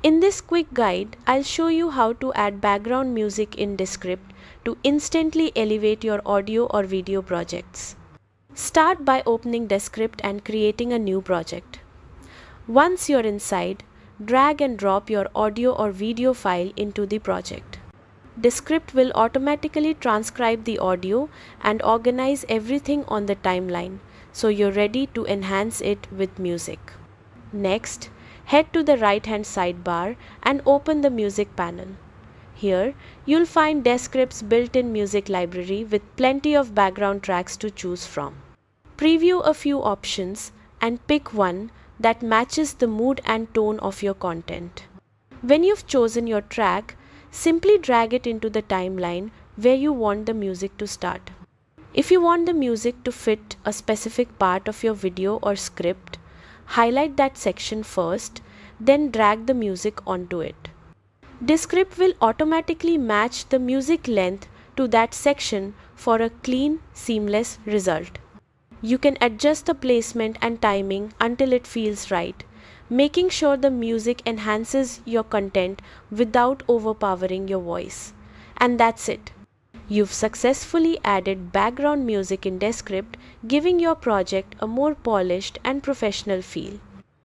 In this quick guide, I'll show you how to add background music in Descript to instantly elevate your audio or video projects. Start by opening Descript and creating a new project. Once you're inside, drag and drop your audio or video file into the project. Descript will automatically transcribe the audio and organize everything on the timeline, so you're ready to enhance it with music. Next, head to the right-hand sidebar and open the music panel. Here, you'll find Descript's built-in music library with plenty of background tracks to choose from. Preview a few options and pick one that matches the mood and tone of your content. When you've chosen your track, simply drag it into the timeline where you want the music to start. If you want the music to fit a specific part of your video or script, highlight that section first, then drag the music onto it. Descript will automatically match the music length to that section for a clean, seamless result. You can adjust the placement and timing until it feels right, making sure the music enhances your content without overpowering your voice. And that's it. You've successfully added background music in Descript, giving your project a more polished and professional feel.